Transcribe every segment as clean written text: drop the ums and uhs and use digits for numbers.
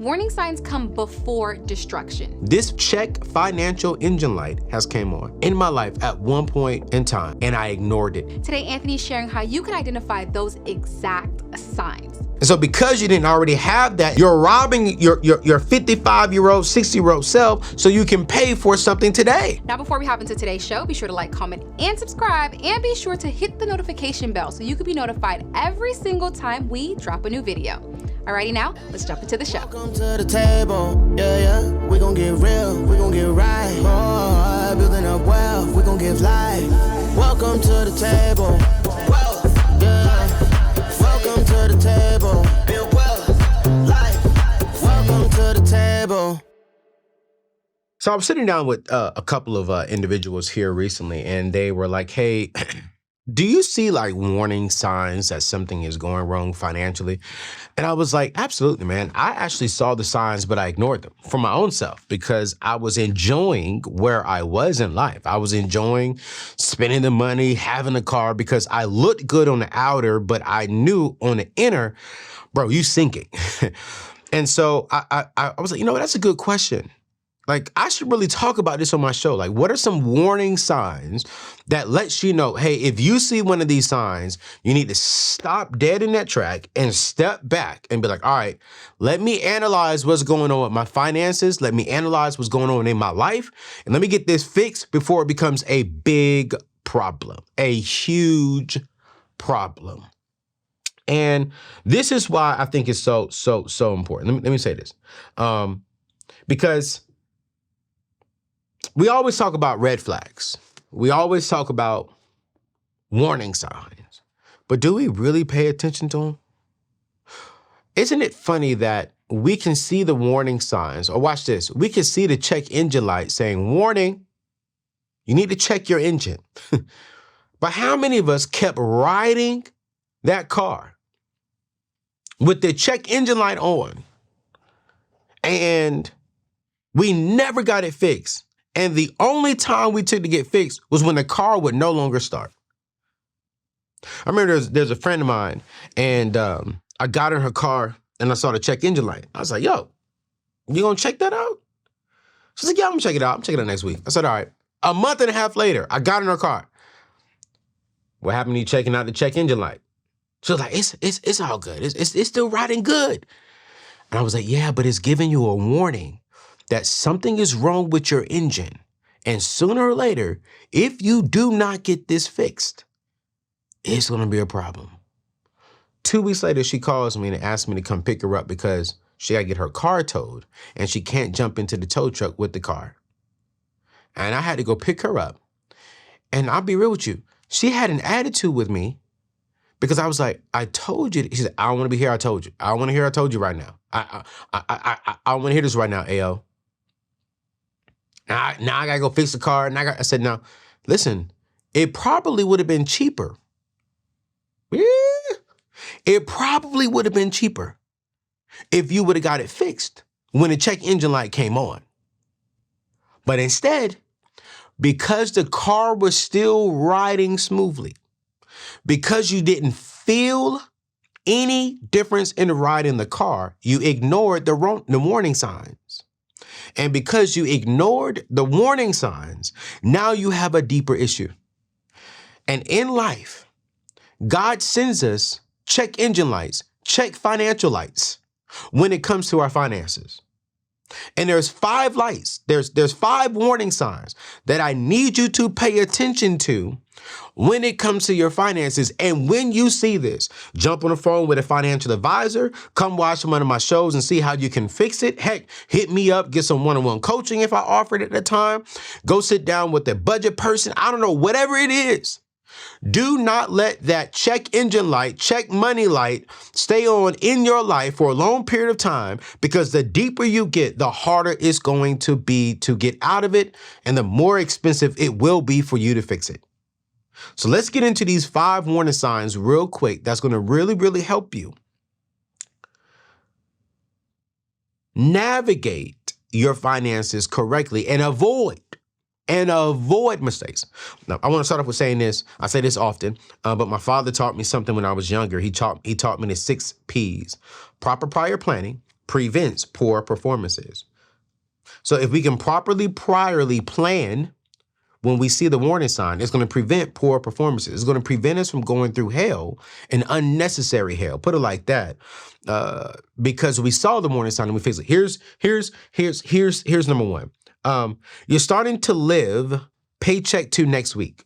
Warning signs come before destruction. This check financial engine light has came on in my life at one point in time, and I ignored it. Today, Anthony's sharing how you can identify those exact signs. And so because you didn't already have that, you're robbing your 55-year-old, 60-year-old self so you can pay for something today. Now, before we hop into today's show, be sure to like, comment, and subscribe, and be sure to hit the notification bell so you can be notified every single time we drop a new video. Alrighty, now let's jump into the show. Welcome to the table, yeah. We gon' get real, we gon' get right. Oh, building up wealth, we gon' give life. Welcome to the table, yeah. Welcome to the table, build wealth, life. Welcome to the table. So I was sitting down with a couple of individuals here recently, and they were like, hey, do you see like warning signs that something is going wrong financially? And I was like, absolutely, man. I actually saw the signs, but I ignored them for my own self because I was enjoying where I was in life. I was enjoying spending the money, having a car because I looked good on the outer, but I knew on the inner, bro, you sinking. And so I was like, you know what? That's a good question. Like, I should really talk about this on my show. Like, what are some warning signs that lets you know, hey, if you see one of these signs, you need to stop dead in that track and step back and be like, all right, let me analyze what's going on with my finances. Let me analyze what's going on in my life. And let me get this fixed before it becomes a big problem, a huge problem. And this is why I think it's so important. Let me say this. Because we always talk about red flags. We always talk about warning signs. But do we really pay attention to them? Isn't it funny that we can see the warning signs, or watch this, we can see the check engine light saying, warning, you need to check your engine. But how many of us kept riding that car with the check engine light on and we never got it fixed? And the only time we took to get fixed was when the car would no longer start. I remember there's a friend of mine, and I got in her car, and I saw the check engine light. I was like, yo, you gonna check that out? She's like, yeah, I'm gonna check it out. I'm checking it out next week. I said, all right. A month and a half later, I got in her car. What happened to you checking out the check engine light? She was like, it's all good. It's still riding good. And I was like, yeah, but it's giving you a warning that something is wrong with your engine. And sooner or later, if you do not get this fixed, it's gonna be a problem. 2 weeks later, she calls me and asks me to come pick her up because she gotta get her car towed and she can't jump into the tow truck with the car. And I had to go pick her up. And I'll be real with you, she had an attitude with me because I was like, I told you. She said, I don't wanna be here, I told you. I don't wanna hear I told you right now. I don't wanna hear this right now, AO. Now I gotta go fix the car. And I said, now, listen, it probably would have been cheaper. Yeah. It probably would have been cheaper if you would have got it fixed when the check engine light came on. But instead, because the car was still riding smoothly, because you didn't feel any difference in the ride in the car, you ignored the warning signs. And because you ignored the warning signs, now you have a deeper issue. And in life, God sends us check engine lights, check financial lights when it comes to our finances. And there's 5 lights, there's 5 warning signs that I need you to pay attention to when it comes to your finances. And when you see this, jump on the phone with a financial advisor, come watch one of my shows and see how you can fix it. Heck, hit me up, get some one-on-one coaching if I offer it at the time. Go sit down with a budget person. I don't know, whatever it is. Do not let that check engine light, check money light stay on in your life for a long period of time, because the deeper you get, the harder it's going to be to get out of it and the more expensive it will be for you to fix it. So let's get into these 5 warning signs real quick. That's going to really, really help you navigate your finances correctly and avoid mistakes. Now, I want to start off with saying this. I say this often, but my father taught me something when I was younger. He taught me the 6 P's: proper prior planning, prevents poor performances. So if we can properly priorly plan when we see the warning sign, it's going to prevent poor performances. It's going to prevent us from going through hell and unnecessary hell. Put it like that, because we saw the warning sign and we fixed it. Here's number one. You're starting to live paycheck to next week.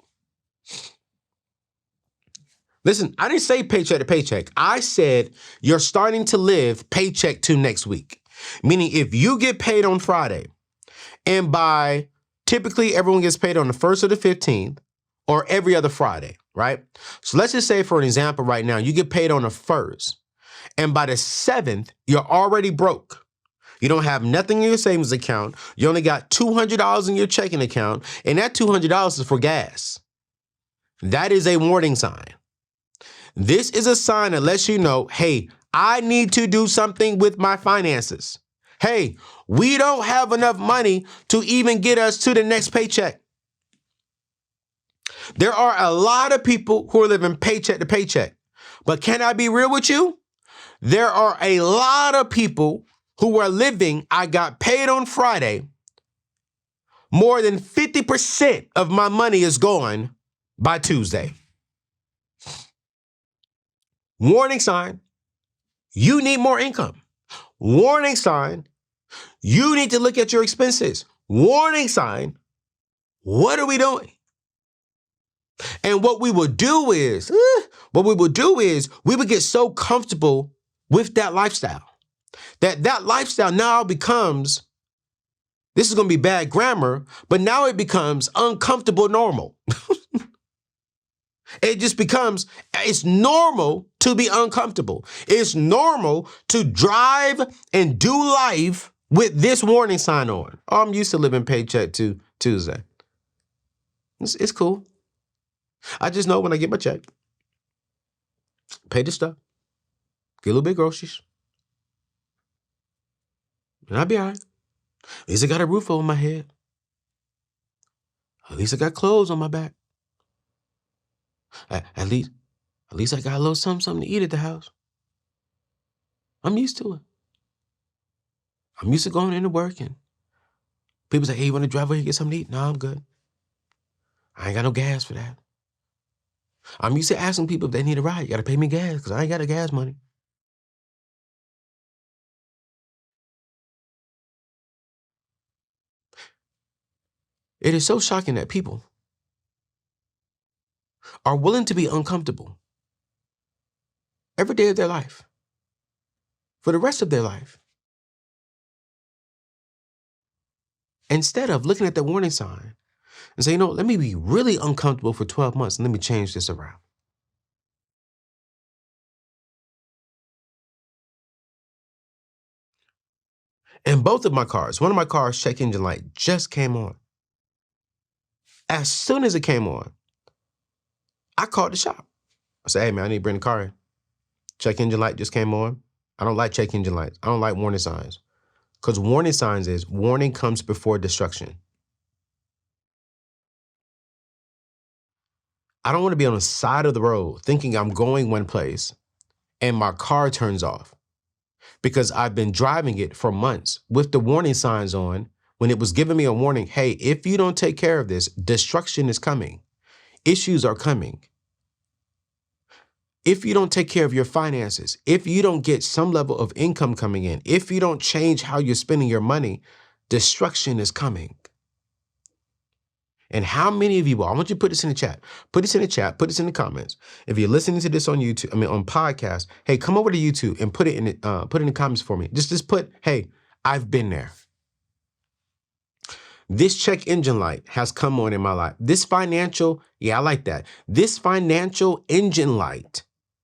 Listen, I didn't say paycheck to paycheck. I said you're starting to live paycheck to next week. Meaning if you get paid on Friday and by typically everyone gets paid on the 1st or the 15th or every other Friday, right? So let's just say for an example right now, you get paid on the 1st and by the 7th, you're already broke. You don't have nothing in your savings account. You only got $200 in your checking account and that $200 is for gas. That is a warning sign. This is a sign that lets you know, hey, I need to do something with my finances. Hey, we don't have enough money to even get us to the next paycheck. There are a lot of people who are living paycheck to paycheck. But can I be real with you? There are a lot of people who are living, I got paid on Friday. More than 50% of my money is gone by Tuesday. Warning sign, you need more income. Warning sign, you need to look at your expenses. Warning sign, what are we doing? And what we would do is, we would get so comfortable with that lifestyle, that lifestyle now becomes, this is going to be bad grammar, but now it becomes uncomfortable normal. It just becomes, it's normal to be uncomfortable. It's normal to drive and do life with this warning sign on. Oh, I'm used to living paycheck to Tuesday. It's cool. I just know when I get my check, pay the stuff, get a little bit of groceries, and I'll be all right. At least I got a roof over my head. At least I got clothes on my back. At least I got a little something to eat at the house. I'm used to it. I'm used to going into work and people say, hey, you want to drive over here and get something to eat? No, I'm good. I ain't got no gas for that. I'm used to asking people if they need a ride. You got to pay me gas because I ain't got the gas money. It is so shocking that people are willing to be uncomfortable every day of their life, for the rest of their life, instead of looking at the warning sign and say, you know, let me be really uncomfortable for 12 months and let me change this around. And both of my cars, one of my cars' check engine light just came on. As soon as it came on, I called the shop. I said, hey, man, I need to bring the car in. Check engine light just came on. I don't like check engine lights. I don't like warning signs. Because warning signs is warning comes before destruction. I don't want to be on the side of the road thinking I'm going one place and my car turns off because I've been driving it for months with the warning signs on when it was giving me a warning, hey, if you don't take care of this, destruction is coming. Issues are coming. If you don't take care of your finances, if you don't get some level of income coming in, if you don't change how you're spending your money, destruction is coming. And how many of you, I want you to put this in the chat. Put this in the chat, put this in the comments. If you're listening to this on YouTube, on podcast, hey, come over to YouTube and put it in the comments for me. Just put, hey, I've been there. This check engine light has come on in my life. This financial, I like that. This financial engine light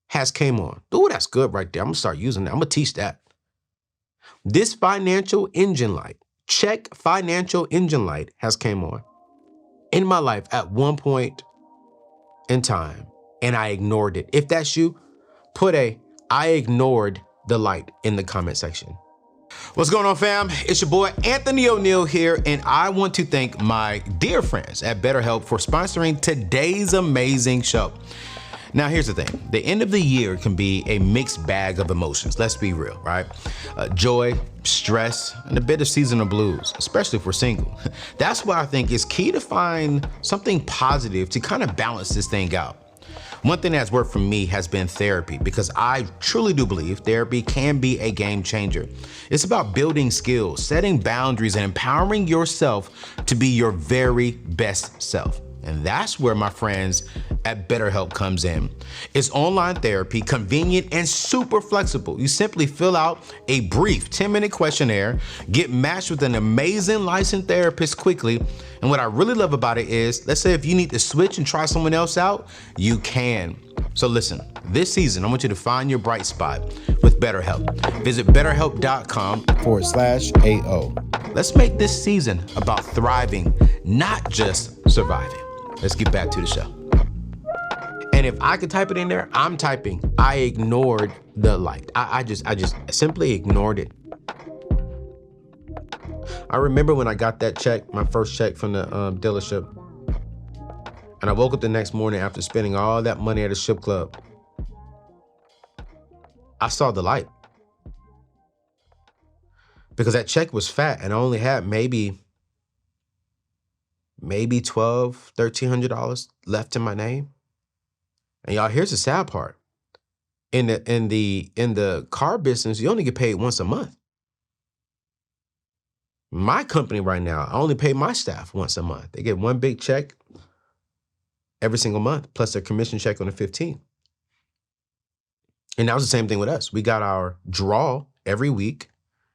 has came on. Ooh, that's good right there. I'm gonna start using that. I'm gonna teach that. This financial engine light, check financial engine light has came on in my life at one point in time, and I ignored it. If that's you, put I ignored the light in the comment section. What's going on, fam? It's your boy, Anthony ONeal here, and I want to thank my dear friends at BetterHelp for sponsoring today's amazing show. Now, here's the thing. The end of the year can be a mixed bag of emotions. Let's be real, right? Joy, stress, and a bit of seasonal blues, especially if we're single. That's why I think it's key to find something positive to kind of balance this thing out. One thing that's worked for me has been therapy, because I truly do believe therapy can be a game changer. It's about building skills, setting boundaries, and empowering yourself to be your very best self. And that's where my friends at BetterHelp comes in. It's online therapy, convenient and super flexible. You simply fill out a brief 10-minute questionnaire, get matched with an amazing licensed therapist quickly. And what I really love about it is, let's say if you need to switch and try someone else out, you can. So listen, this season, I want you to find your bright spot with BetterHelp. Visit BetterHelp.com/AO. Let's make this season about thriving, not just surviving. Let's get back to the show. And if I could type it in there, I'm typing. I ignored the light. I just simply ignored it. I remember when I got that check, my first check from the dealership, and I woke up the next morning after spending all that money at a strip club. I saw the light. Because that check was fat and I only had maybe $1,200, $1,300 left in my name. And y'all, here's the sad part. In the car business, you only get paid once a month. My company right now, I only pay my staff once a month. They get one big check every single month, plus their commission check on the 15th. And that was the same thing with us. We got our draw every week,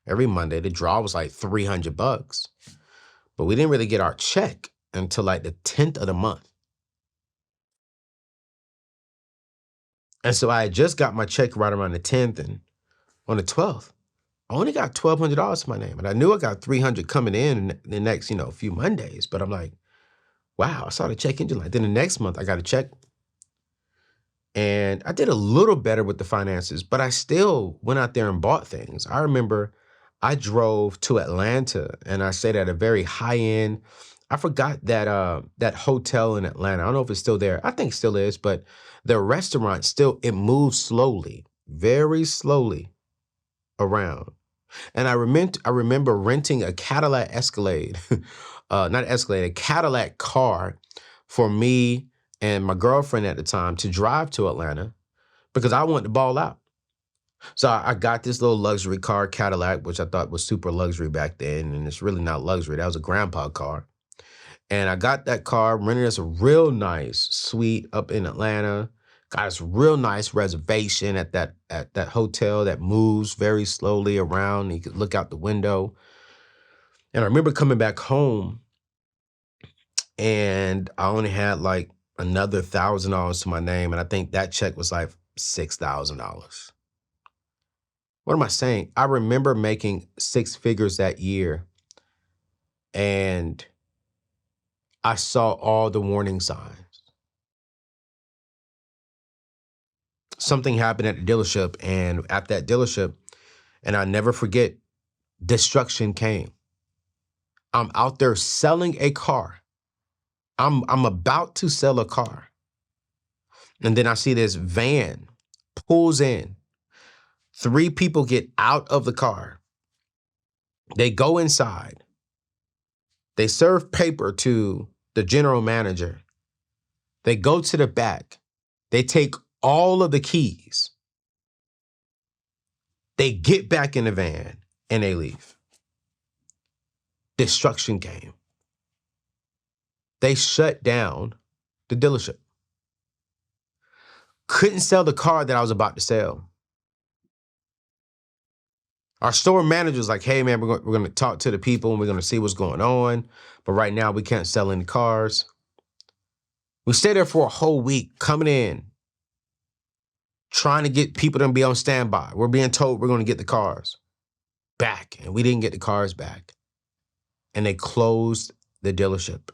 every Monday. The draw was like $300, but we didn't really get our check until like the 10th of the month. And so I had just got my check right around the 10th, and on the 12th, I only got $1,200 to my name. And I knew I got $300 coming in the next, few Mondays. But I'm like, wow, I saw the check engine light. Then the next month I got a check. And I did a little better with the finances, but I still went out there and bought things. I remember I drove to Atlanta and I stayed at a very high end. I forgot that hotel in Atlanta. I don't know if it's still there. I think it still is, but the restaurant still, it moves slowly, very slowly around. And I remember renting a Cadillac Escalade, a Cadillac car for me and my girlfriend at the time to drive to Atlanta because I wanted to ball out. So I got this little luxury car, Cadillac, which I thought was super luxury back then. And it's really not luxury. That was a grandpa car. And I got that car, rented us a real nice suite up in Atlanta. Got us a real nice reservation at that hotel that moves very slowly around. You could look out the window. And I remember coming back home and I only had like another $1,000 to my name. And I think that check was like $6,000. What am I saying? I remember making six figures that year and I saw all the warning signs. Something happened at the dealership, and at that dealership, and I never forget, destruction came. I'm out there selling a car. I'm about to sell a car. And then I see this van pulls in. 3 people get out of the car. They go inside. They serve paper to the general manager. They go to the back. They take all of the keys. They get back in the van and they leave. Destruction came. They shut down the dealership. Couldn't sell the car that I was about to sell. Our store manager was like, hey man, we're going to talk to the people and we're going to see what's going on. But right now we can't sell any cars. We stayed there for a whole week, coming in, trying to get people to be on standby. We're being told we're going to get the cars back, and we didn't get the cars back. And they closed the dealership.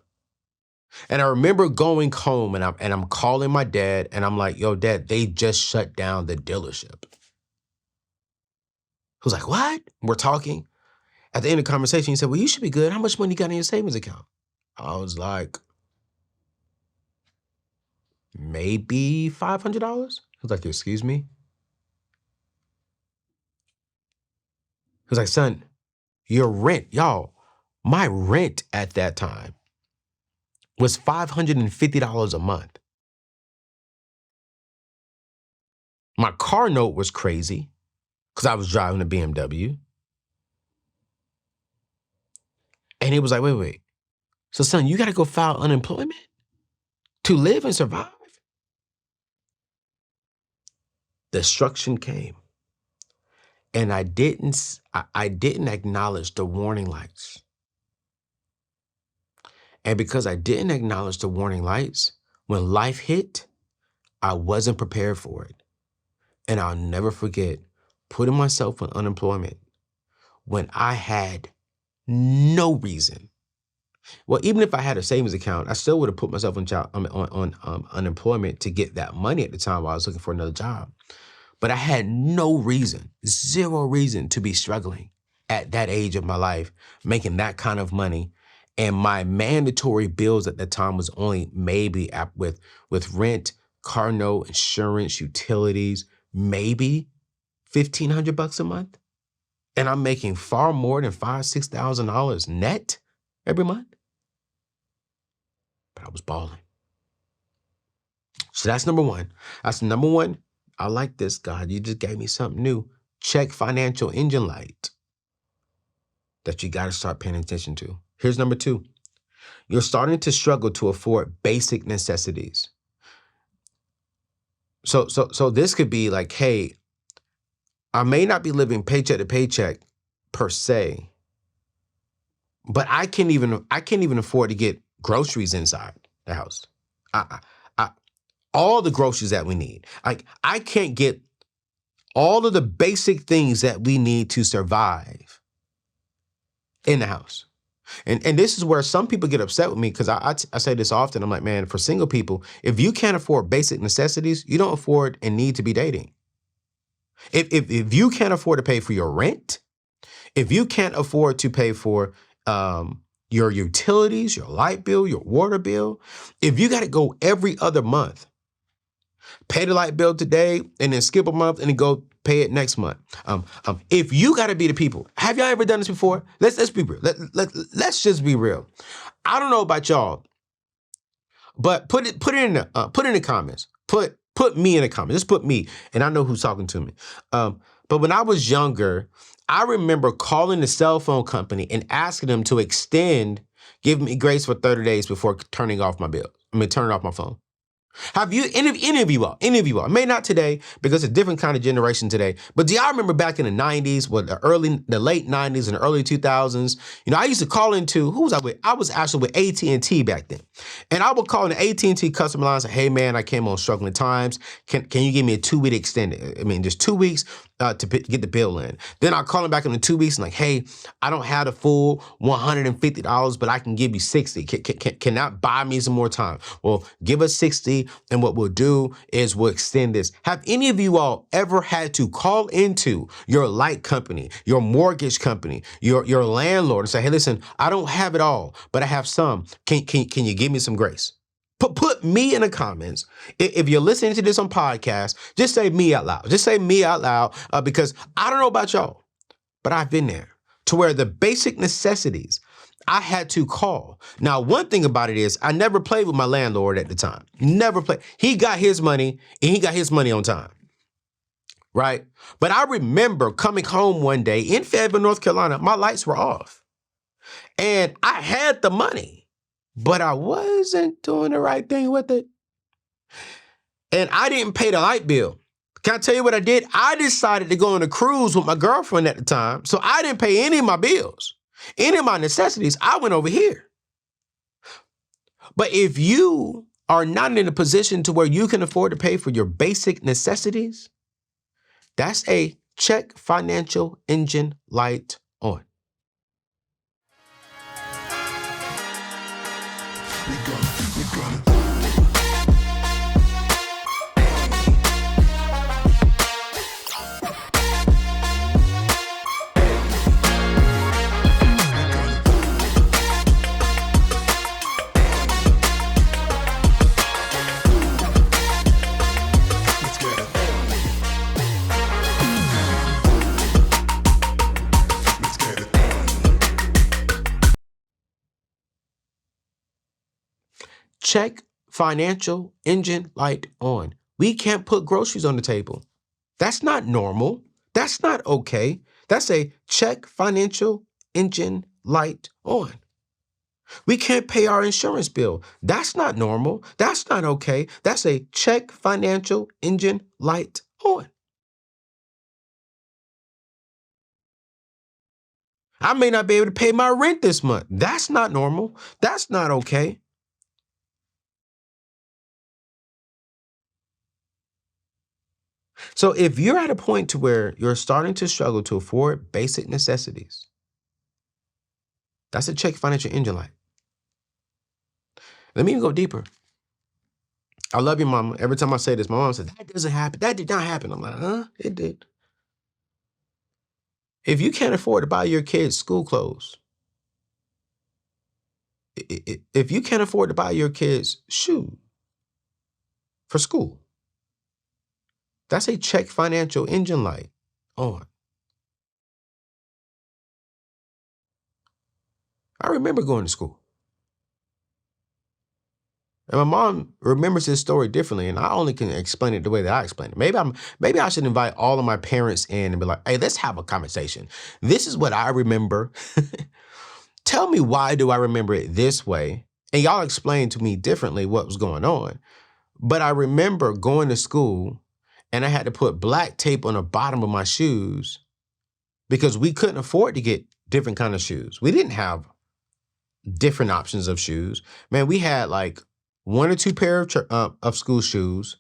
And I remember going home and I'm calling my dad and I'm like, yo, Dad, they just shut down the dealership. He was like, what? We're talking. At the end of the conversation, he said, well, you should be good. How much money you got in your savings account? I was like, maybe $500. I was like, excuse me? He was like, son, your rent, y'all, my rent at that time was $550 a month. My car note was crazy because I was driving a BMW. And he was like, wait. So son, you got to go file unemployment to live and survive? Destruction came. And I didn't acknowledge the warning lights. And because I didn't acknowledge the warning lights, when life hit, I wasn't prepared for it. And I'll never forget putting myself on unemployment when I had no reason. Well, even if I had a savings account, I still would have put myself on unemployment to get that money at the time while I was looking for another job. But I had no reason, zero reason to be struggling at that age of my life, making that kind of money. And my mandatory bills at that time was only maybe with rent, car note, insurance, utilities, maybe $1,500 a month. And I'm making far more than $5,000, $6,000 net every month. But I was balling. So that's number one. I like this, God. You just gave me something new. Check financial engine light that you got to start paying attention to. Here's number two. You're starting to struggle to afford basic necessities. So this could be like, hey, I may not be living paycheck to paycheck per se, but I can't even afford to get groceries inside the house. All the groceries that we need. I can't get all of the basic things that we need to survive in the house. And this is where some people get upset with me because I say this often. I'm like, man, for single people, if you can't afford basic necessities, you don't afford and need to be dating. If you can't afford to pay for your rent, if you can't afford to pay for your utilities, your light bill, your water bill, if you got to go every other month, pay the light bill today and then skip a month and then go pay it next month. If you got to be the people, have y'all ever done this before? Let's be real. Let's just be real. I don't know about y'all, but put it in the comments. Put me in the comments. Just put me, and I know who's talking to me. But when I was younger, I remember calling the cell phone company and asking them to give me grace for 30 days before turning off my phone. Have you, any of you all, it may not today because it's a different kind of generation today, but do y'all remember back in the 90s, the late 90s and the early 2000s, I used to call into, who was I with? I was actually with AT&T back then. And I would call in the AT&T customer line and say, hey man, I came on struggling times. Can you give me a 2-week extended? Just 2 weeks to get the bill in. Then I'll call them back in the 2 weeks and like, hey, I don't have the full $150, but I can give you 60. Can that buy me some more time? Well, give us 60. And what we'll do is we'll extend this. Have any of you all ever had to call into your light company, your mortgage company, your landlord and say, hey, listen, I don't have it all, but I have some. Can you give me some grace? Put me in the comments. If you're listening to this on podcast, just say me out loud. Just say me out loud because I don't know about y'all, but I've been there to where the basic necessities I had to call. Now, one thing about it is I never played with my landlord at the time. Never played. He got his money and he got his money on time. Right? But I remember coming home one day in Fayetteville, North Carolina, my lights were off. And I had the money, but I wasn't doing the right thing with it. And I didn't pay the light bill. Can I tell you what I did? I decided to go on a cruise with my girlfriend at the time. So I didn't pay any of my bills. Any of my necessities, I went over here. But if you are not in a position to where you can afford to pay for your basic necessities, that's a check financial engine light on. check financial engine light on. We can't put groceries on the table. That's not normal. That's not okay. That's a check financial engine light on. We can't pay our insurance bill. That's not normal. That's not okay. That's a check financial engine light on. I may not be able to pay my rent this month. That's not normal. That's not okay. So if you're at a point to where you're starting to struggle to afford basic necessities, that's a check financial engine light. Let me even go deeper. I love your mama. Every time I say this, my mom says, that doesn't happen. That did not happen. I'm like, huh? It did. If you can't afford to buy your kids school clothes, if you can't afford to buy your kids shoes for school, that's a check financial engine light on. I remember going to school. And my mom remembers this story differently, and I only can explain it the way that I explain it. Maybe I should invite all of my parents in and be like, hey, let's have a conversation. This is what I remember. Tell me, why do I remember it this way? And y'all explain to me differently what was going on. But I remember going to school and I had to put black tape on the bottom of my shoes because we couldn't afford to get different kind of shoes. We didn't have different options of shoes. Man, we had like one or two pair of school shoes.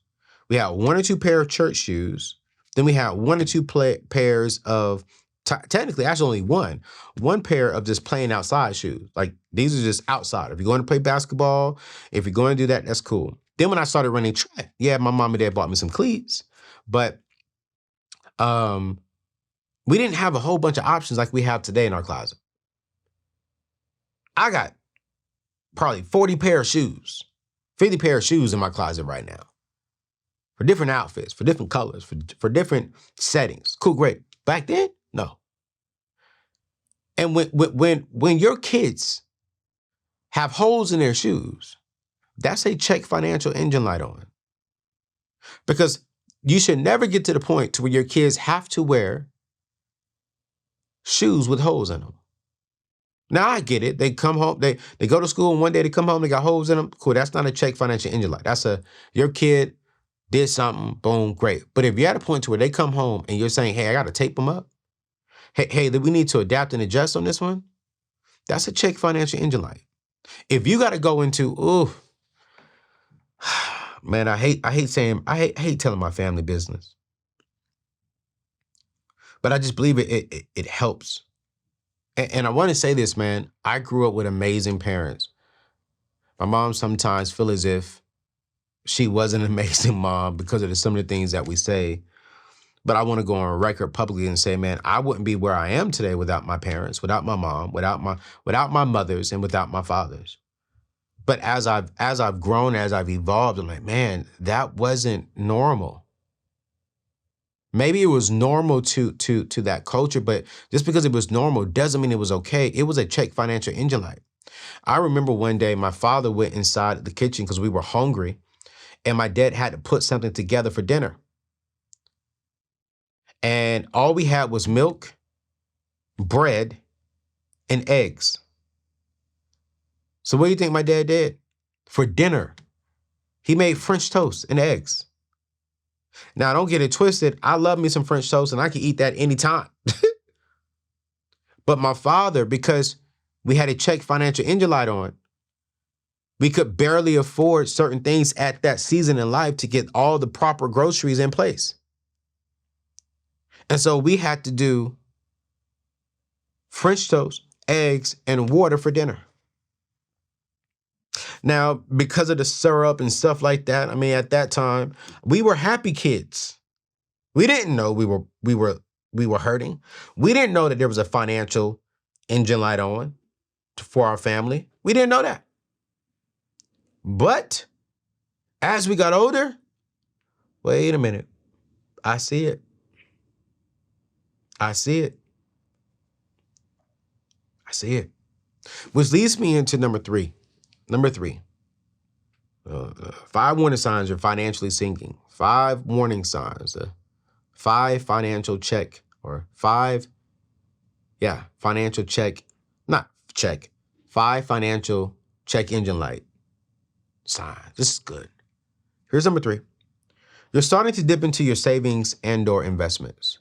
We had one or two pair of church shoes. Then we had one or two pairs of, technically actually only one pair of just plain outside shoes. Like these are just outside. If you're going to play basketball, if you're going to do that, that's cool. Then when I started running track, yeah, my mom and dad bought me some cleats, but we didn't have a whole bunch of options like we have today in our closet. I got probably 40 pair of shoes, 50 pair of shoes in my closet right now for different outfits, for different colors, for different settings. Cool, great. Back then, no. And when your kids have holes in their shoes, that's a check financial engine light on. Because you should never get to the point to where your kids have to wear shoes with holes in them. Now I get it. They come home, they go to school, and one day they come home, they got holes in them. Cool, that's not a check financial engine light. That's your kid did something, boom, great. But if you're at a point to where they come home and you're saying, hey, I got to tape them up. Hey, we need to adapt and adjust on this one. That's a check financial engine light. If you got to go into, man, I hate telling my family business. But I just believe it helps. And I want to say this, man, I grew up with amazing parents. My mom sometimes feel as if she was an amazing mom because of some of the things that we say. But I want to go on record publicly and say, man, I wouldn't be where I am today without my parents, without my mom, without my mothers, and without my fathers. But as I've grown, as I've evolved, I'm like, man, that wasn't normal. Maybe it was normal to that culture, but just because it was normal doesn't mean it was okay. It was a check financial engine light. I remember one day my father went inside the kitchen because we were hungry, and my dad had to put something together for dinner. And all we had was milk, bread, and eggs. So what do you think my dad did? For dinner, he made French toast and eggs. Now, don't get it twisted. I love me some French toast and I can eat that anytime. But my father, because we had a check financial engine light on, we could barely afford certain things at that season in life to get all the proper groceries in place. And so we had to do French toast, eggs, and water for dinner. Now, because of the syrup and stuff like that, I mean, at that time, we were happy kids. We didn't know we were hurting. We didn't know that there was a financial engine light on for our family. We didn't know that. But as we got older, wait a minute, I see it. I see it. I see it. Which leads me into number three. Number three. 5 warning signs you're financially sinking. 5 warning signs. 5 financial check or 5, financial check, not check. 5 financial check engine light signs. This is good. Here's number 3. You're starting to dip into your savings and/or investments.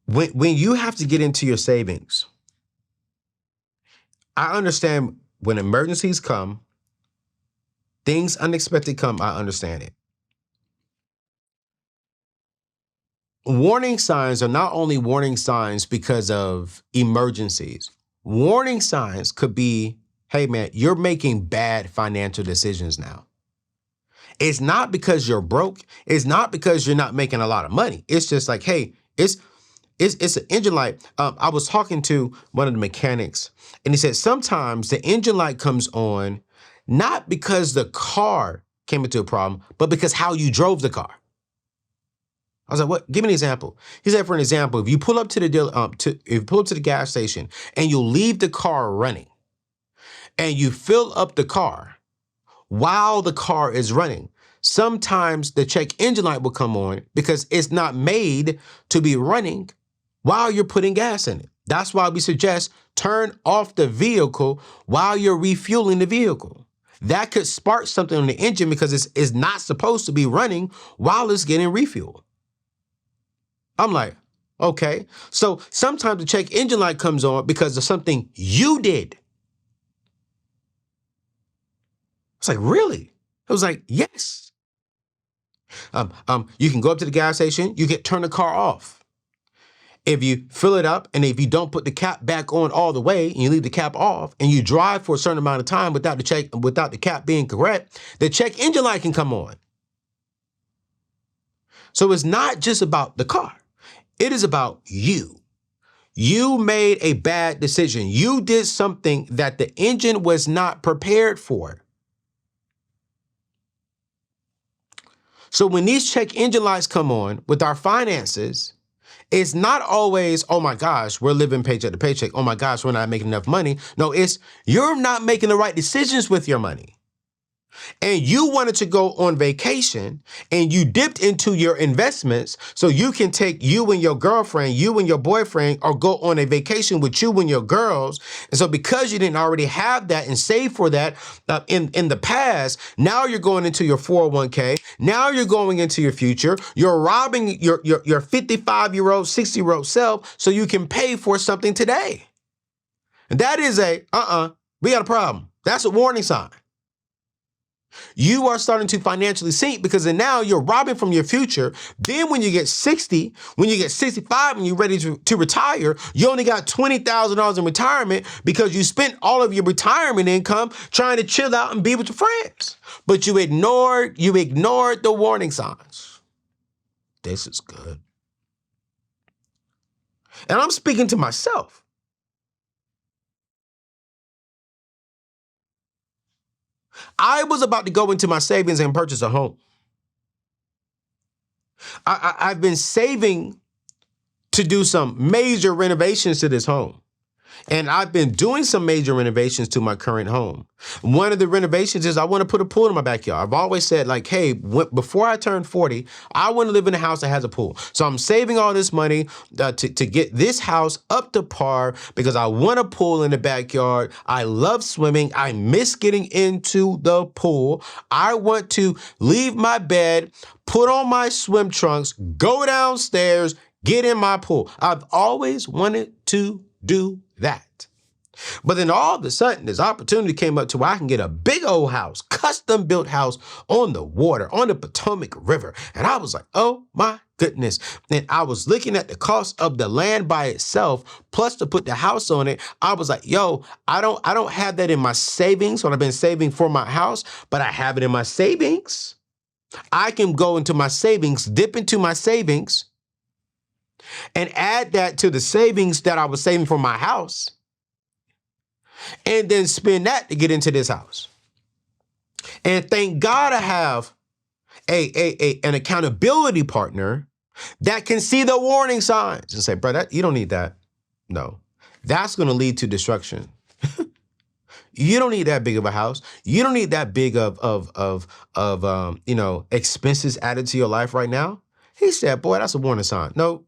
When you have to get into your savings, I understand when emergencies come, things unexpected come, I understand it. Warning signs are not only warning signs because of emergencies. Warning signs could be, hey man, you're making bad financial decisions now. It's not because you're broke. It's not because you're not making a lot of money. It's just like, hey, it's an engine light. I was talking to one of the mechanics and he said sometimes the engine light comes on not because the car came into a problem, but because how you drove the car. I was like, what? Give me an example. He said, for an example, if you pull up to the gas station and you leave the car running and you fill up the car while the car is running, sometimes the check engine light will come on because it's not made to be running while you're putting gas in it. That's why we suggest turn off the vehicle while you're refueling the vehicle. That could spark something on the engine because it's not supposed to be running while it's getting refueled. I'm like, okay. So sometimes the check engine light comes on because of something you did. It's like, really? It was like, yes. You can go up to the gas station, you can turn the car off. If you fill it up and if you don't put the cap back on all the way and you leave the cap off and you drive for a certain amount of time without the cap being correct, the check engine light can come on. So it's not just about the car. It is about you. You made a bad decision. You did something that the engine was not prepared for. So when these check engine lights come on with our finances, it's not always, oh my gosh, we're living paycheck to paycheck. Oh my gosh, we're not making enough money. No, it's you're not making the right decisions with your money. And you wanted to go on vacation and you dipped into your investments so you can take you and your girlfriend, you and your boyfriend, or go on a vacation with you and your girls. And so because you didn't already have that and save for that in the past, now you're going into your 401k. Now you're going into your future. You're robbing your 55-year-old, 60-year-old self so you can pay for something today. And that is we got a problem. That's a warning sign. You are starting to financially sink because then now you're robbing from your future. Then when you get 60, when you get 65 and you're ready to retire, you only got $20,000 in retirement because you spent all of your retirement income trying to chill out and be with your friends. But you ignored the warning signs. This is good. And I'm speaking to myself. I was about to go into my savings and purchase a home. I've been saving to do some major renovations to this home. And I've been doing some major renovations to my current home. One of the renovations is I want to put a pool in my backyard. I've always said like, hey, before I turn 40, I want to live in a house that has a pool. So I'm saving all this money to get this house up to par because I want a pool in the backyard. I love swimming. I miss getting into the pool. I want to leave my bed, put on my swim trunks, go downstairs, get in my pool. I've always wanted to do that. But then all of a sudden, this opportunity came up to where I can get a big old house, custom built house on the water, on the Potomac River. And I was like, oh my goodness. And I was looking at the cost of the land by itself, plus to put the house on it. I was like, yo, I don't have that in my savings when I've been saving for my house, but I have it in my savings. I can go into my savings, dip into my savings, and add that to the savings that I was saving for my house, and then spend that to get into this house. And thank God I have an accountability partner that can see the warning signs and say, bro, you don't need that. No, that's going to lead to destruction. You don't need that big of a house. You don't need that big of expenses added to your life right now. He said, boy, that's a warning sign. No,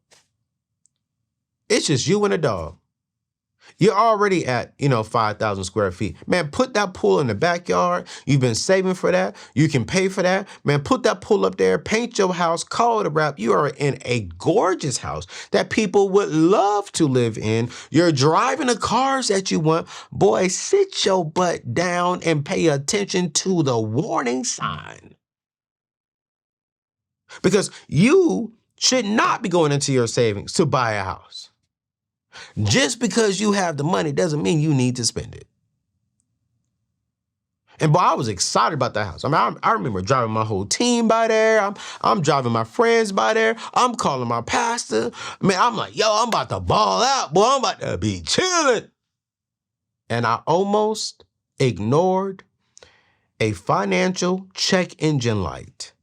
it's just you and a dog. You're already at, 5,000 square feet. Man, put that pool in the backyard. You've been saving for that. You can pay for that. Man, put that pool up there, paint your house, call it a wrap. You are in a gorgeous house that people would love to live in. You're driving the cars that you want. Boy, sit your butt down and pay attention to the warning sign. Because you should not be going into your savings to buy a house. Just because you have the money doesn't mean you need to spend it. And boy, I was excited about that house. I mean, I remember driving my whole team by there. I'm driving my friends by there. I'm calling my pastor. Man, I'm like, yo, I'm about to ball out. Boy, I'm about to be chilling. And I almost ignored a financial check engine light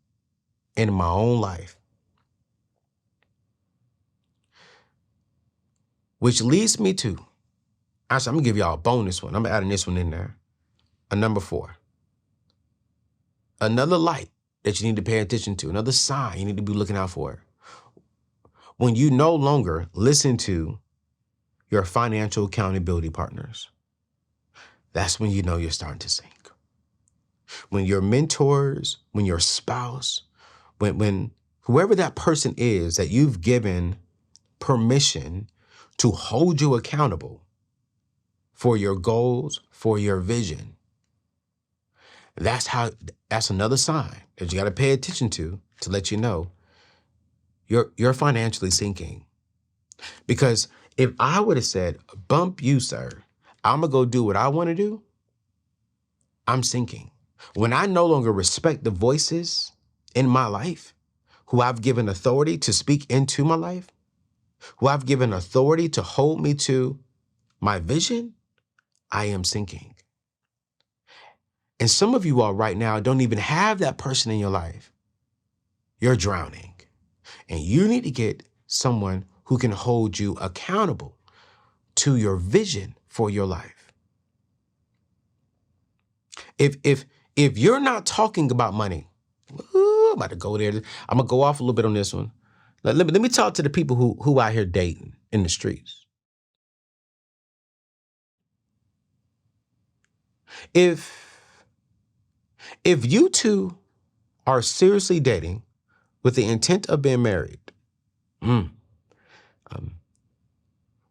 in my own life. Which leads me to, actually, I'm gonna give y'all a bonus one. I'm adding this one in there. A number 4. Another light that you need to pay attention to, another sign you need to be looking out for. When you no longer listen to your financial accountability partners, that's when you know you're starting to sink. When your mentors, when your spouse, when whoever that person is that you've given permission to hold you accountable for your goals, for your vision. That's another sign that you got to pay attention to let you know you're financially sinking. Because if I would have said, bump you, sir, I'm going to go do what I want to do, I'm sinking. When I no longer respect the voices in my life who I've given authority to speak into my life, who I've given authority to hold me to my vision, I am sinking. And some of you all right now don't even have that person in your life. You're drowning. And you need to get someone who can hold you accountable to your vision for your life. If you're not talking about money, I'm about to go there. I'm going to go off a little bit on this one. Let me talk to the people who out here dating in the streets. If you two are seriously dating with the intent of being married,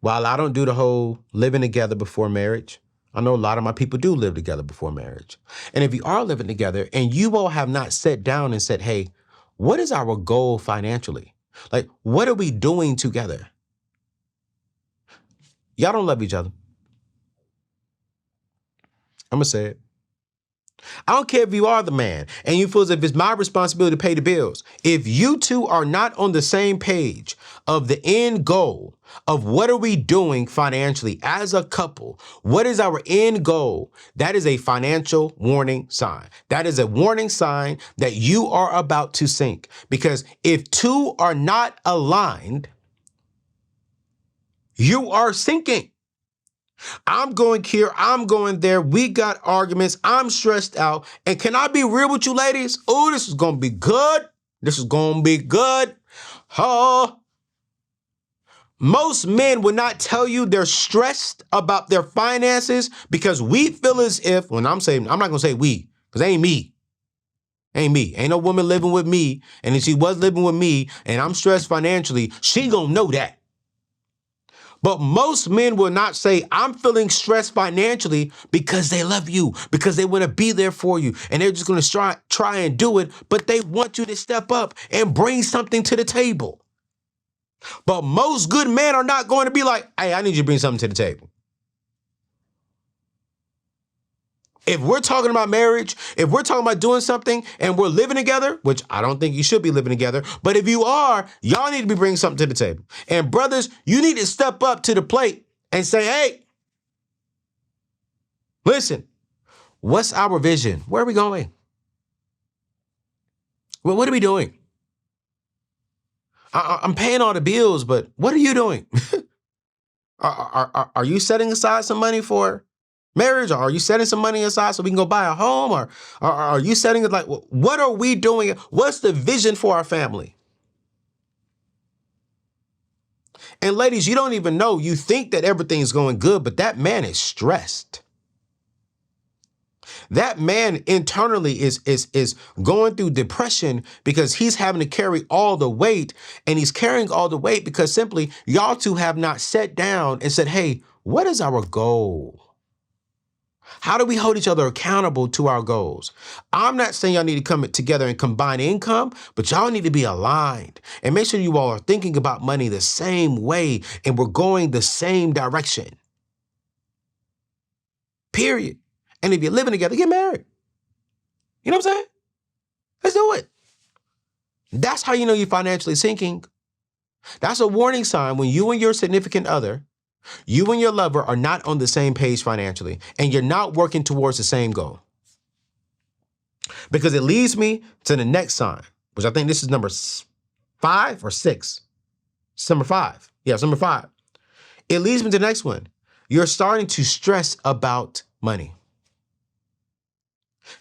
while I don't do the whole living together before marriage, I know a lot of my people do live together before marriage. And if you are living together and you all have not sat down and said, hey, what is our goal financially? Like, what are we doing together? Y'all don't love each other. I'm going to say it. I don't care if you are the man and you feel as if it's my responsibility to pay the bills. If you two are not on the same page of the end goal of what are we doing financially as a couple, what is our end goal, that is a financial warning sign. That is a warning sign that you are about to sink. Because if two are not aligned, you are sinking. I'm going here, I'm going there. We got arguments. I'm stressed out. And can I be real with you ladies? Oh, this is going to be good. This is going to be good. Most men will not tell you they're stressed about their finances because we feel as if, when I'm not going to say we, because ain't me. Ain't me. Ain't no woman living with me. And if she was living with me and I'm stressed financially, she going to know that. But most men will not say, I'm feeling stressed financially because they love you, because they want to be there for you. And they're just going to try and do it. But they want you to step up and bring something to the table. But most good men are not going to be like, hey, I need you to bring something to the table. If we're talking about marriage, if we're talking about doing something and we're living together, which I don't think you should be living together, but if you are, y'all need to be bringing something to the table. And brothers, you need to step up to the plate and say, hey, listen, what's our vision? Where are we going? Well, what are we doing? I'm paying all the bills, but what are you doing? Are you setting aside some money for marriage? Or are you setting some money aside so we can go buy a home? Or are you setting it like, what are we doing? What's the vision for our family? And ladies, you don't even know. You think that everything's going good, but that man is stressed. That man internally is going through depression because he's having to carry all the weight, and he's carrying all the weight because simply y'all two have not sat down and said, hey, what is our goal? How do we hold each other accountable to our goals? I'm not saying y'all need to come together and combine income, but y'all need to be aligned and make sure you all are thinking about money the same way and we're going the same direction. Period. And if you're living together, get married. You know what I'm saying? Let's do it. That's how you know you're financially sinking. That's a warning sign when you and your significant other, you and your lover are not on the same page financially and you're not working towards the same goal. Because it leads me to the next sign, which I think this is number 5 or 6. It's number 5. Yeah, it's number 5. It leads me to the next one. You're starting to stress about money.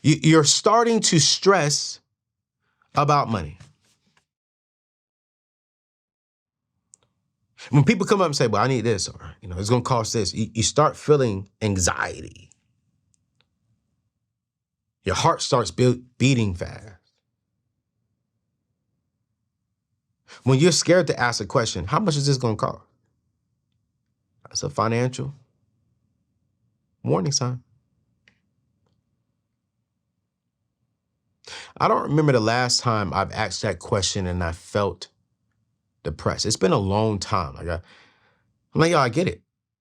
You're starting to stress about money. When people come up and say, well, I need this, or, it's going to cost this, you start feeling anxiety. Your heart starts beating fast. When you're scared to ask a question, how much is this going to cost? That's a financial warning sign. I don't remember the last time I've asked that question and I felt depressed. It's been a long time. I'm like, yo, I get it.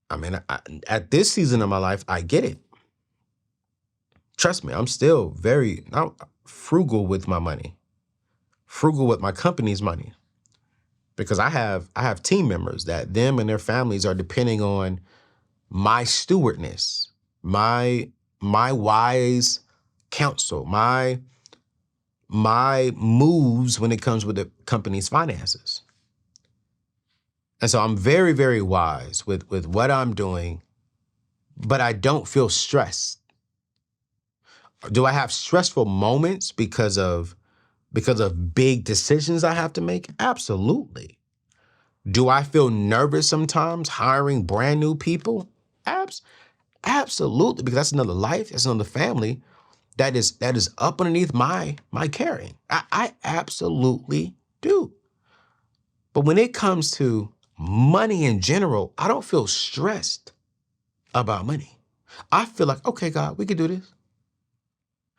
I mean, at this season of my life, I get it. Trust me, I'm still very frugal with my money, frugal with my company's money, because I have team members that them and their families are depending on my stewardness, my wise counsel, my moves when it comes with the company's finances. And so I'm very, very wise with what I'm doing, but I don't feel stressed. Do I have stressful moments because of big decisions I have to make? Absolutely. Do I feel nervous sometimes hiring brand new people? Absolutely, because that's another life, that's another family that is up underneath my caring. I absolutely do. But when it comes to money in general, I don't feel stressed about money. I feel like, okay, God, we can do this.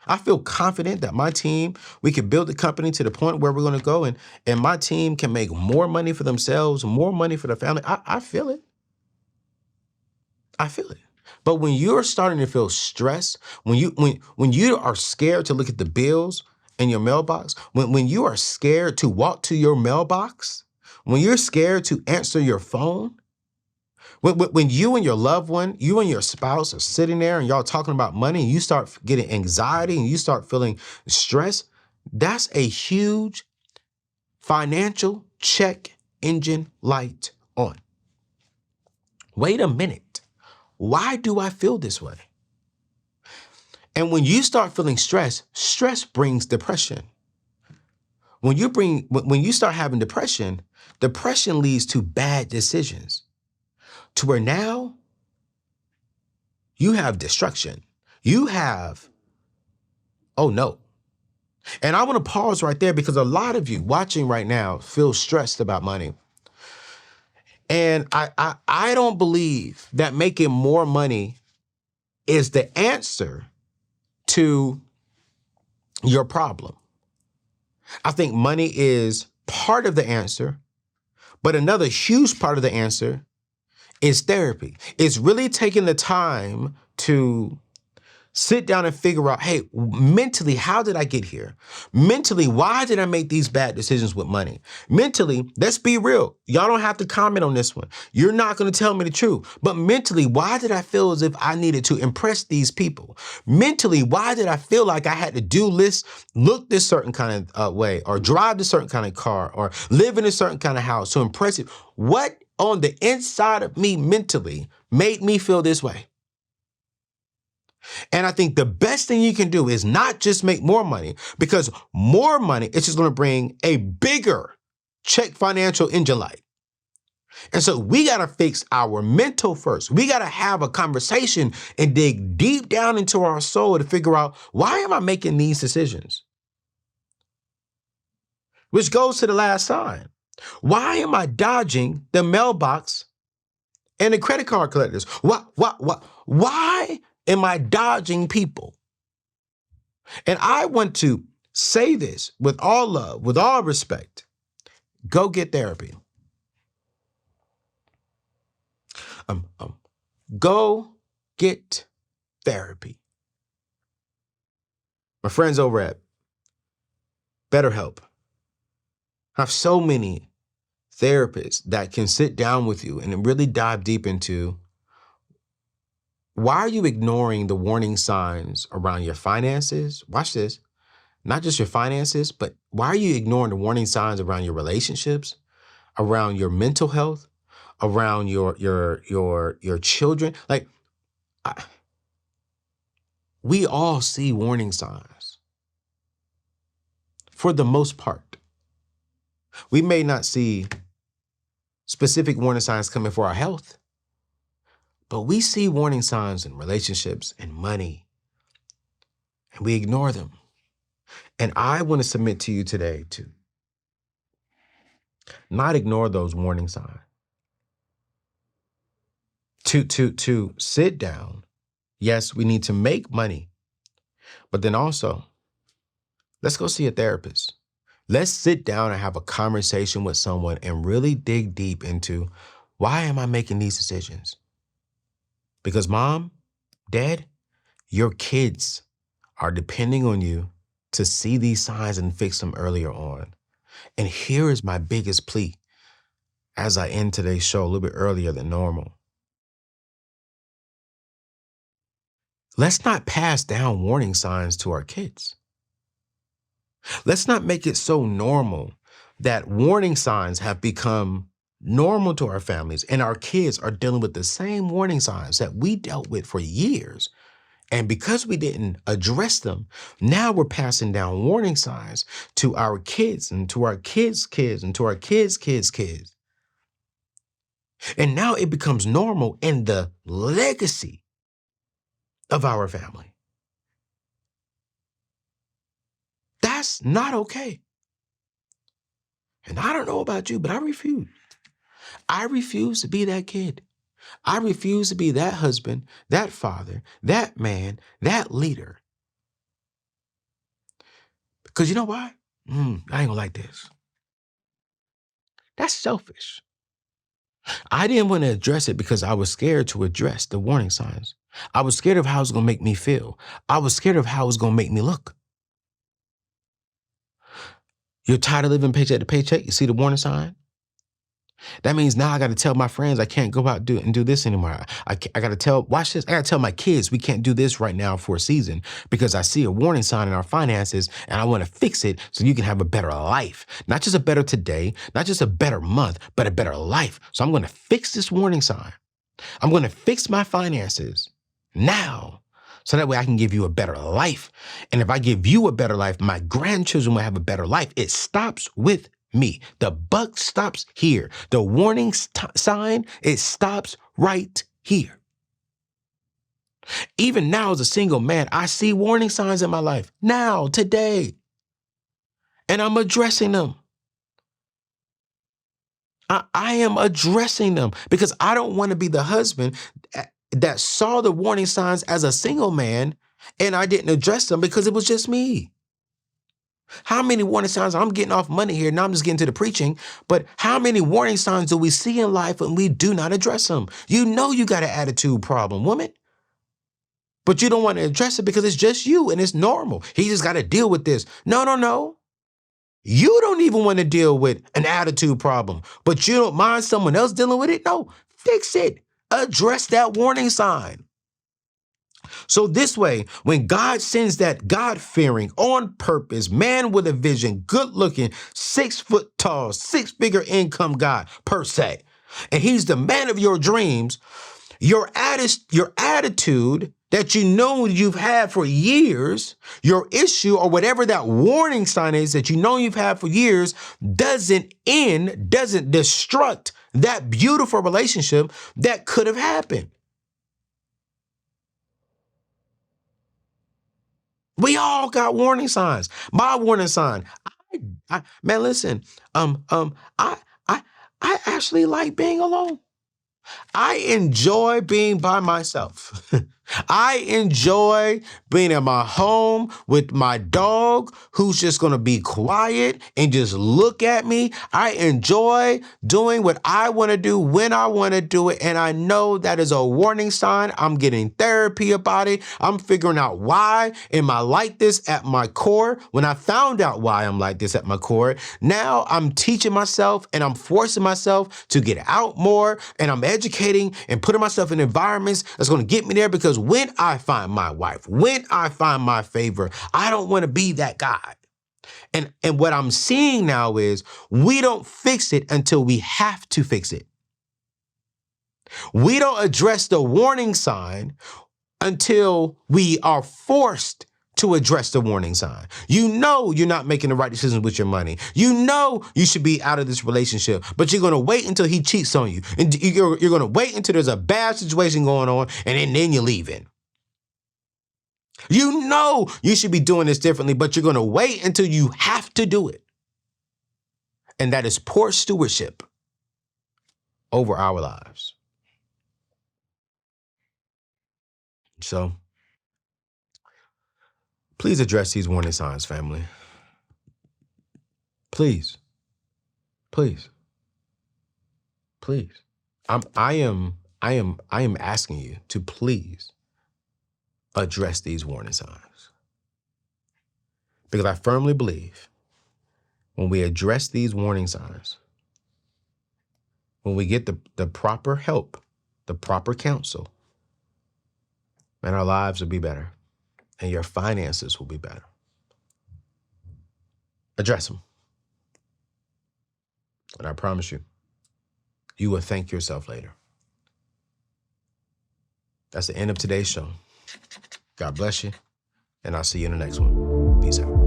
I feel confident that my team, we can build the company to the point where we're going to go, and my team can make more money for themselves, more money for their family. I feel it. I feel it. But when you're starting to feel stress, when you are scared to look at the bills in your mailbox, when you are scared to walk to your mailbox, when you're scared to answer your phone, when you and your loved one, you and your spouse are sitting there and y'all talking about money and you start getting anxiety and you start feeling stress, that's a huge financial check engine light on. Wait a minute. Why do I feel this way? And when you start feeling stress brings depression. When you start having depression leads to bad decisions. To where now you have destruction. You have, oh no. And I want to pause right there because a lot of you watching right now feel stressed about money. And I don't believe that making more money is the answer to your problem. I think money is part of the answer, but another huge part of the answer is therapy. It's really taking the time to sit down and figure out, hey, mentally, how did I get here? Mentally, why did I make these bad decisions with money? Mentally, let's be real. Y'all don't have to comment on this one. You're not going to tell me the truth. But mentally, why did I feel as if I needed to impress these people? Mentally, why did I feel like I had to do lists, look this certain kind of way, or drive this certain kind of car, or live in a certain kind of house to impress you? What on the inside of me mentally made me feel this way? And I think the best thing you can do is not just make more money, because more money is just going to bring a bigger check financial engine light. And so we got to fix our mental first. We got to have a conversation and dig deep down into our soul to figure out, why am I making these decisions? Which goes to the last sign. Why am I dodging the mailbox and the credit card collectors? Why am I dodging people? And I want to say this with all love, with all respect. Go get therapy. Go get therapy. My friends over at BetterHelp have so many therapists that can sit down with you and really dive deep into, why are you ignoring the warning signs around your finances? Watch this. Not just your finances, but why are you ignoring the warning signs around your relationships, around your mental health, around your children? Like, we all see warning signs for the most part. We may not see specific warning signs coming for our health, but we see warning signs in relationships and money, and we ignore them. And I want to submit to you today to not ignore those warning signs. To sit down. Yes, we need to make money, but then also, let's go see a therapist. Let's sit down and have a conversation with someone and really dig deep into, why am I making these decisions? Because mom, dad, your kids are depending on you to see these signs and fix them earlier on. And here is my biggest plea as I end today's show a little bit earlier than normal. Let's not pass down warning signs to our kids. Let's not make it so normal that warning signs have become normal to our families and our kids are dealing with the same warning signs that we dealt with for years. And because we didn't address them, now we're passing down warning signs to our kids and to our kids' kids and to our kids' kids' kids. And now it becomes normal in the legacy of our family. That's not okay. And I don't know about you, but I refuse. I refuse to be that kid. I refuse to be that husband, that father, that man, that leader. Because you know why? I ain't gonna like this. That's selfish. I didn't want to address it because I was scared to address the warning signs. I was scared of how it was gonna make me feel. I was scared of how it was gonna make me look. You're tired of living paycheck to paycheck? You see the warning sign? That means now I got to tell my friends I can't go out and do this anymore. I got to tell, watch this, I got to tell my kids we can't do this right now for a season because I see a warning sign in our finances and I want to fix it so you can have a better life. Not just a better today, not just a better month, but a better life. So I'm going to fix this warning sign. I'm going to fix my finances now so that way I can give you a better life. And if I give you a better life, my grandchildren will have a better life. It stops with me. The buck stops here. The warning sign, it stops right here. Even now as a single man, I see warning signs in my life now, today, and I'm addressing them. I am addressing them because I don't want to be the husband that saw the warning signs as a single man and I didn't address them because it was just me. How many warning signs? I'm getting off money here. Now I'm just getting to the preaching. But how many warning signs do we see in life when we do not address them? You know you got an attitude problem, woman. But you don't want to address it because it's just you and it's normal. He just got to deal with this. No. You don't even want to deal with an attitude problem, but you don't mind someone else dealing with it? No, fix it. Address that warning sign. So this way, when God sends that God-fearing, on purpose, man with a vision, good-looking, 6 foot tall, 6-figure income guy per se, and he's the man of your dreams, Your attitude that you know you've had for years, your issue or whatever that warning sign is that you know you've had for years doesn't destruct that beautiful relationship that could have happened. We all got warning signs. My warning sign, man, listen, I actually like being alone. I enjoy being by myself. I enjoy being in my home with my dog who's just going to be quiet and just look at me. I enjoy doing what I want to do when I want to do it. And I know that is a warning sign. I'm getting therapy about it. I'm figuring out why am I like this at my core. When I found out why I'm like this at my core, now I'm teaching myself and I'm forcing myself to get out more, and I'm educating and putting myself in environments that's going to get me there, because when I find my wife, when I find my favor, I don't want to be that guy. And what I'm seeing now is we don't fix it until we have to fix it. We don't address the warning sign until we are forced to address the warning sign. You know you're not making the right decisions with your money. You know you should be out of this relationship, but you're going to wait until he cheats on you. And you're going to wait until there's a bad situation going on, and then you're leaving. You know you should be doing this differently, but you're going to wait until you have to do it. And that is poor stewardship over our lives. So please address these warning signs, family. Please. Please. Please. I am asking you to please address these warning signs. Because I firmly believe when we address these warning signs, when we get the proper help, the proper counsel, man, our lives will be better and your finances will be better. Address them. And I promise you, you will thank yourself later. That's the end of today's show. God bless you, and I'll see you in the next one. Peace out.